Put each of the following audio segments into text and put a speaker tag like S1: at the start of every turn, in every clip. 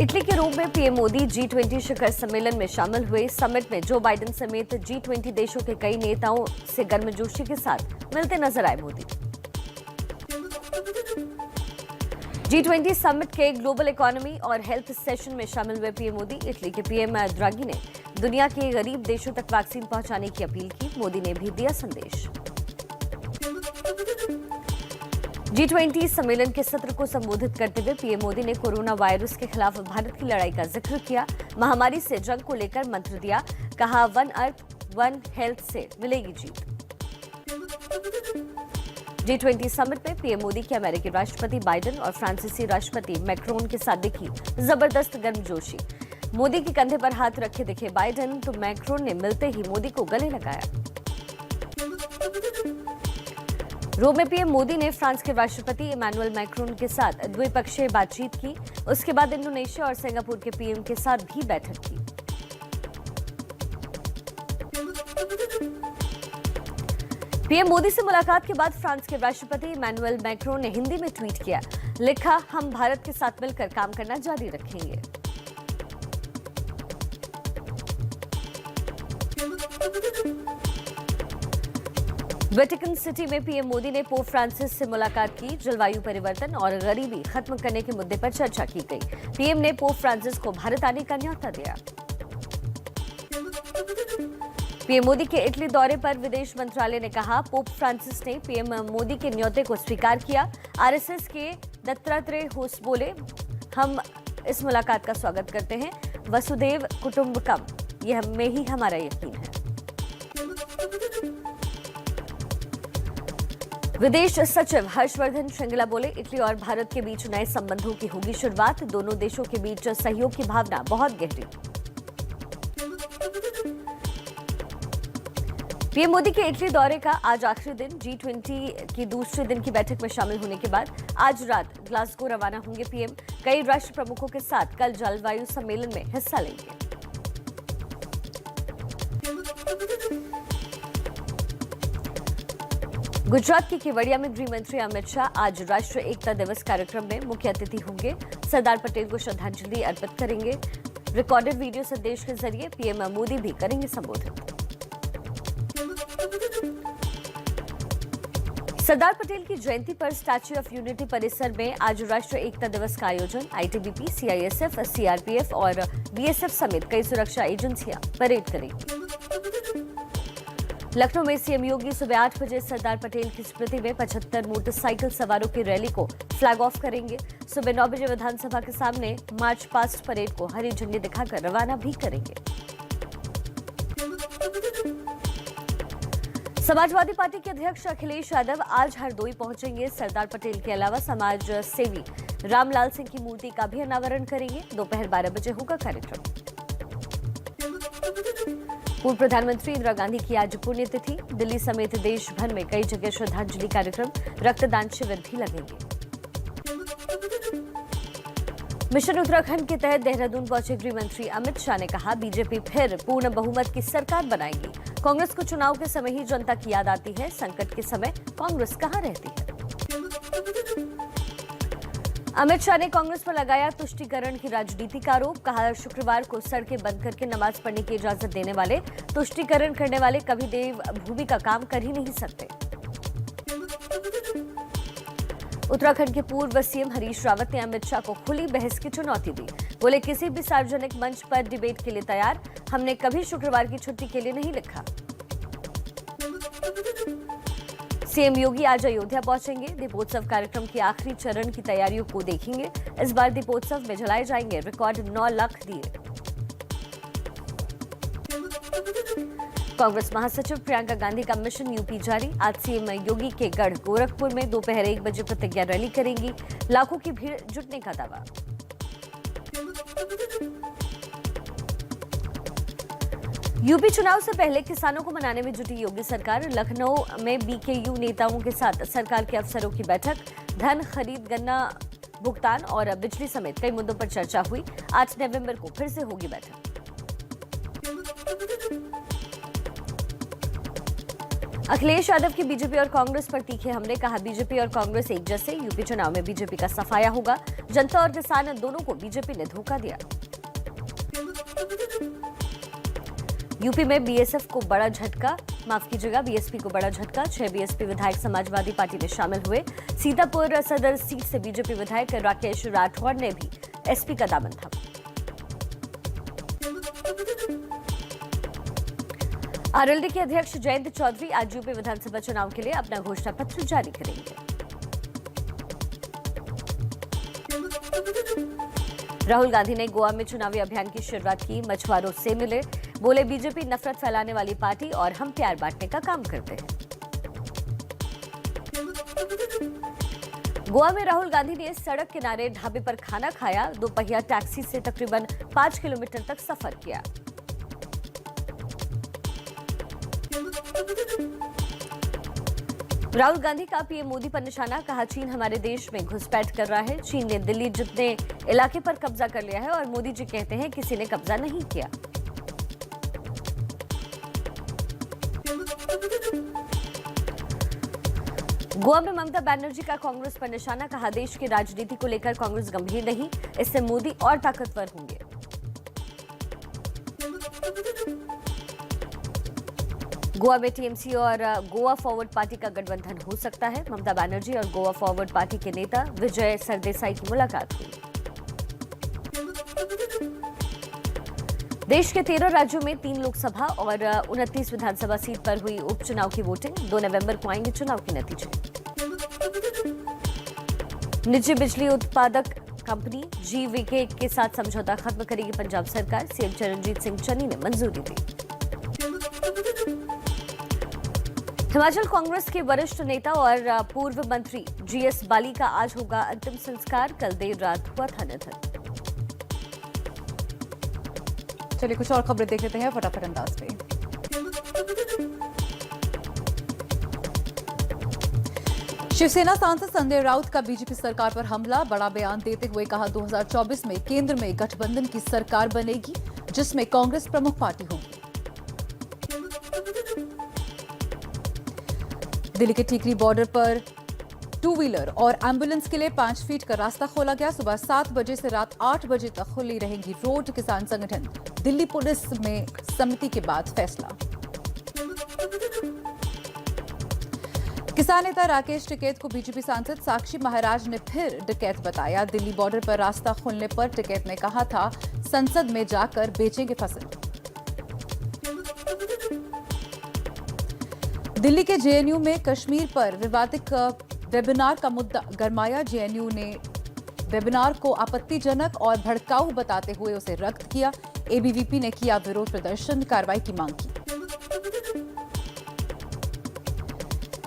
S1: Italy के रोम में PM Modi G20 शिखर सम्मेलन में शामिल हुए। समिट में जो बाइडेन समेत G20 देशों के कई नेताओं से गर्मजोशी के साथ मिलते नजर आए मोदी। G20 समिट के ग्लोबल इकोनॉमी और हेल्थ सेशन में शामिल हुए पीएम मोदी। इटली के पीएम द्रागी ने दुनिया के गरीब देशों तक वैक्सीन पहुंचाने की अपील की। मोदी ने भी दिया संदेश। G20 सम्मेलन के सत्र को संबोधित करते हुए पीएम मोदी ने कोरोना वायरस के खिलाफ भारत की लड़ाई का जिक्र किया। महामारी से जंग को लेकर मंत्र दिया। कहा, वन अर्थ वन हेल्थ से मिलेगी जीत। G20 समिट में पीएम मोदी की अमेरिकी राष्ट्रपति बाइडेन और फ्रांसीसी राष्ट्रपति मैक्रोन के साथ दिखी जबरदस्त गर्मजोशी। मोदी के कंधे पर हाथ रखे दिखे बाइडेन तो मैक्रोन ने मिलते ही मोदी को गले लगाया। रोम में पीएम मोदी ने फ्रांस के राष्ट्रपति इमैनुअल मैक्रोन के साथ द्विपक्षीय बातचीत की। उसके बाद इंडोनेशिया और सिंगापुर के पीएम के साथ भी बैठक की। पीएम मोदी से मुलाकात के बाद फ्रांस के राष्ट्रपति इमैनुअल मैक्रोन ने हिंदी में ट्वीट किया। लिखा, हम भारत के साथ मिलकर काम करना जारी रखेंगे। वेटिकन सिटी में पीएम मोदी ने पोप फ्रांसिस से मुलाकात की। जलवायु परिवर्तन और गरीबी खत्म करने के मुद्दे पर चर्चा की गई। पीएम ने पोप फ्रांसिस को भारत आने का न्योता दिया। पीएम मोदी के इटली दौरे पर विदेश मंत्रालय ने कहा, पोप फ्रांसिस ने पीएम मोदी के न्योते को स्वीकार किया। आरएसएस के दत्तात्रेय होस बोले, हम इस मुलाकात का स्वागत करते हैं। वसुधैव कुटुंबकम, यह में ही हमारा यकीन है। विदेश सचिव हर्षवर्धन श्रृंगला बोले, इटली और भारत के बीच नए संबंधों की होगी शुरुआत। दोनों देशों के बीच सहयोग की भावना बहुत गहरी। पीएम मोदी के इटली दौरे का आज आखिरी दिन। G20 की दूसरे दिन की बैठक में शामिल होने के बाद आज रात ग्लासगो रवाना होंगे पीएम। कई राष्ट्र प्रमुखों के साथ कल जलवायु सम्मेलन में हिस्सा लेंगे। गुजरात के केवड़िया में गृह मंत्री अमित शाह आज राष्ट्रीय एकता दिवस कार्यक्रम में मुख्य अतिथि होंगे। सरदार पटेल को श्रद्धांजलि अर्पित करेंगे। रिकॉर्डेड वीडियो संदेश के जरिए पीएम मोदी भी करेंगे संबोधित। सरदार पटेल की जयंती पर स्टैच्यू ऑफ यूनिटी परिसर में आज राष्ट्रीय एकता दिवस का आयोजन। आईटीबीपी, सीआईएसएफ, सीआरपीएफ और बीएसएफ समेत कई सुरक्षा एजेंसियां परेड करेंगी। लखनऊ में सीएम योगी सुबह 8 बजे सरदार पटेल की स्मृति में 75 मोटरसाइकिल सवारों की रैली को फ्लैग ऑफ करेंगे। सुबह 9 बजे विधानसभा के सामने मार्च पास्ट परेड को हरी झंडी दिखाकर रवाना भी करेंगे। समाजवादी पार्टी के अध्यक्ष अखिलेश यादव आज हरदोई पहुंचेंगे। सरदार पटेल के अलावा समाज सेवी रामलाल सिंह की मूर्ति का भी अनावरण करेंगे। दोपहर 12 बजे होगा कार्यक्रम। पूर्व प्रधानमंत्री इंदिरा गांधी की आज पुण्यतिथि। दिल्ली समेत देश भर में कई जगह श्रद्धांजलि कार्यक्रम, रक्तदान शिविर भी लगेंगे। मिशन उत्तराखंड के तहत देहरादून पहुंचे गृह मंत्री अमित शाह ने कहा, बीजेपी फिर पूर्ण बहुमत की सरकार बनाएगी। कांग्रेस को चुनाव के समय ही जनता की याद आती है। संकट के समय कांग्रेस कहां रहती है। अमित शाह ने कांग्रेस पर लगाया तुष्टीकरण की राजनीति का आरोप। कहा, शुक्रवार को सड़कें बंद करके नमाज पढ़ने की इजाजत देने वाले, तुष्टीकरण करने वाले कभी देव भूमि का काम कर ही नहीं सकते। उत्तराखंड के पूर्व सीएम हरीश रावत ने अमित शाह को खुली बहस की चुनौती दी। बोले, किसी भी सार्वजनिक मंच पर डिबेट के लिए तैयार। हमने कभी शुक्रवार की छुट्टी के लिए नहीं लिखा। सीएम योगी आज अयोध्या पहुंचेंगे। दीपोत्सव कार्यक्रम के आखिरी चरण की तैयारियों को देखेंगे। इस बार दीपोत्सव में जलाए जाएंगे रिकॉर्ड 9 लाख दिए। कांग्रेस महासचिव प्रियंका गांधी का मिशन यूपी जारी। आज सीएम योगी के गढ़ गोरखपुर में दोपहर 1 बजे प्रतिज्ञा रैली करेंगी। लाखों की भीड़ जुटने का दावा। यूपी चुनाव से पहले किसानों को मनाने में जुटी योगी सरकार। लखनऊ में बीकेयू नेताओं के साथ सरकार के अफसरों की बैठक। धन खरीद, गन्ना भुगतान और बिजली समेत कई मुद्दों पर चर्चा हुई। 8 नवंबर को फिर से होगी बैठक। अखिलेश यादव की बीजेपी और कांग्रेस पर तीखे हमले, कहा बीजेपी और कांग्रेस एक जैसे, यूपी चुनाव में बीजेपी का सफाया होगा, जनता और किसान दोनों को बीजेपी ने धोखा दिया। यूपी में बीएसएफ को बड़ा झटका, माफ कीजिएगा बीएसपी को बड़ा झटका, 6 बीएसपी विधायक समाजवादी पार्टी में शामिल हुए। सीतापुर सदर सीट से बीजेपी विधायक राकेश राठौड़ ने भी एसपी का दामन थामा। आरएलडी के अध्यक्ष जयंत चौधरी आज यूपी विधानसभा चुनाव के लिए अपना घोषणा पत्र जारी करेंगे। राहुल गांधी ने गोवा में चुनावी अभियान की शुरुआत की, मछुआरों से मिले, बोले बीजेपी नफरत फैलाने वाली पार्टी और हम प्यार बांटने का काम करते हैं। गोवा में राहुल गांधी ने सड़क किनारे ढाबे पर खाना खाया, दोपहिया टैक्सी से तकरीबन 5 किलोमीटर तक सफर किया। राहुल गांधी का पीएम मोदी पर निशाना, कहा चीन हमारे देश में घुसपैठ कर रहा है, चीन ने दिल्ली जितने इलाके पर कब्जा कर लिया है और मोदी जी कहते हैं किसी ने कब्जा नहीं किया। गोवा में ममता बनर्जी का कांग्रेस पर निशाना, कहा देश की राजनीति को लेकर कांग्रेस गंभीर नहीं, इससे मोदी और ताकतवर होंगे। गोवा में टीएमसी और गोवा फॉरवर्ड पार्टी का गठबंधन हो सकता है, ममता बनर्जी और गोवा फॉरवर्ड पार्टी के नेता विजय सरदेसाई की मुलाकात हुई। देश के 13 राज्यों में 3 लोकसभा और 29 विधानसभा सीट पर हुई उपचुनाव की वोटिंग, 2 नवंबर को आएंगे चुनाव के नतीजे। निजी बिजली उत्पादक कंपनी जीवीके के साथ समझौता खत्म करेगी पंजाब सरकार, सीएम चरणजीत सिंह चन्नी ने मंजूरी दी। हिमाचल कांग्रेस के वरिष्ठ नेता और पूर्व मंत्री जीएस बाली का आज होगा अंतिम संस्कार, कल देर रात हुआ था निधन।
S2: चलिए कुछ और खबरें देख लेते हैं फटाफट अंदाज में। शिवसेना सांसद संजय राउत का बीजेपी सरकार पर हमला, बड़ा बयान देते हुए कहा 2024 में केंद्र में गठबंधन की सरकार बनेगी जिसमें कांग्रेस प्रमुख पार्टी होगी। दिल्ली के टीकरी बॉर्डर पर 2 व्हीलर और एम्बुलेंस के लिए 5 फीट का रास्ता खोला गया, सुबह 7 बजे से रात 8 बजे तक खुली रहेंगी रोड। किसान संगठन दिल्ली पुलिस में समिति के बाद फैसला। किसान नेता राकेश टिकैत को बीजेपी सांसद साक्षी महाराज ने फिर डकैत बताया, दिल्ली बॉर्डर पर रास्ता खोलने पर टिकैत ने कहा था संसद में जाकर बेचेंगे फसल। दिल्ली के जेएनयू में कश्मीर पर विवादित वेबिनार का मुद्दा गरमाया, जेएनयू ने वेबिनार को आपत्तिजनक और भड़काऊ बताते हुए उसे रद्द किया। एबीवीपी ने किया विरोध प्रदर्शन, कार्रवाई की मांग की।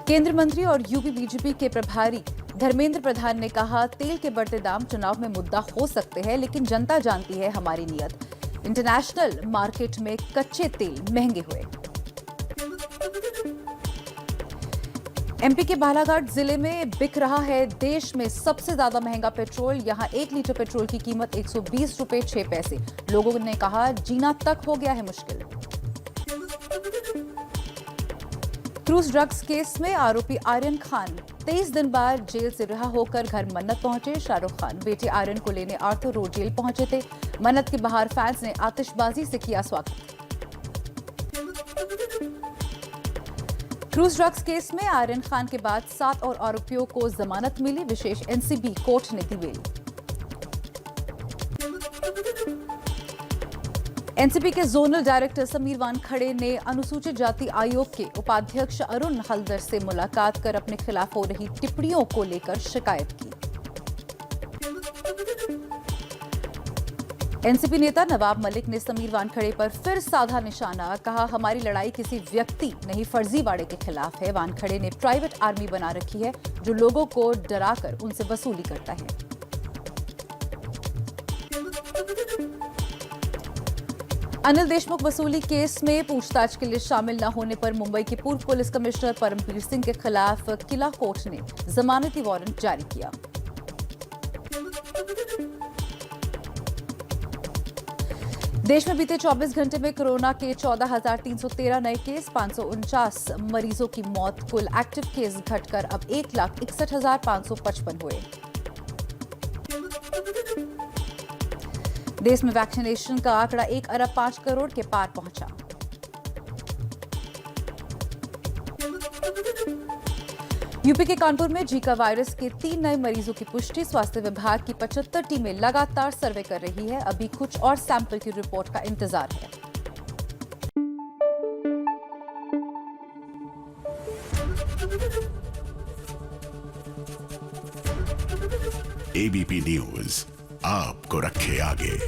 S2: केंद्रीय मंत्री और यूपी बीजेपी के प्रभारी धर्मेंद्र प्रधान ने कहा तेल के बढ़ते दाम चुनाव में मुद्दा हो सकते हैं, लेकिन जनता जानती है हमारी नीयत। इंटरनेशनल मार्केट में कच्चे तेल महंगे हुए। एमपी के बालाघाट जिले में बिक रहा है देश में सबसे ज्यादा महंगा पेट्रोल, यहां 1 लीटर पेट्रोल की कीमत 120 रुपए 6 पैसे। लोगों ने कहा जीना तक हो गया है मुश्किल। क्रूज ड्रग्स केस में आरोपी आर्यन खान 23 दिन बाद जेल से रिहा होकर घर मन्नत पहुंचे। शाहरुख खान बेटे आर्यन को लेने आर्थर रोड जेल पहुंचे थे। मन्नत के बाहर फैंस ने आतिशबाजी से किया स्वागत। क्रूज ड्रग्स केस में आर्यन खान के बाद 7 और आरोपियों को जमानत मिली, विशेष एनसीबी कोर्ट ने दी बेल। एनसीबी के जोनल डायरेक्टर समीर वानखड़े ने अनुसूचित जाति आयोग के उपाध्यक्ष अरुण हल्दर से मुलाकात कर अपने खिलाफ हो रही टिप्पणियों को लेकर शिकायत की। एनसीपी नेता नवाब मलिक ने समीर वानखड़े पर फिर साधा निशाना, कहा हमारी लड़ाई किसी व्यक्ति नहीं फर्जीवाड़े के खिलाफ है। वानखड़े ने प्राइवेट आर्मी बना रखी है जो लोगों को डराकर उनसे वसूली करता है। अनिल देशमुख वसूली केस में पूछताछ के लिए शामिल न होने पर मुंबई के पूर्व पुलिस कमिश्नर परमवीर सिंह के खिलाफ किला कोर्ट ने जमानती वारंट जारी किया। देश में बीते 24 घंटे में कोरोना के 14,313 नए केस, 549 मरीजों की मौत। कुल एक्टिव केस घटकर अब 1,61,555 हुए। देश में वैक्सीनेशन का आंकड़ा 1 अरब 5 करोड़ के पार पहुंचा। यूपी के कानपुर में जीका वायरस के 3 नए मरीजों की पुष्टि। स्वास्थ्य विभाग की 75 टीमें लगातार सर्वे कर रही है। अभी कुछ और सैंपल की रिपोर्ट का इंतजार है।
S3: एबीपी न्यूज आपको रखे आगे।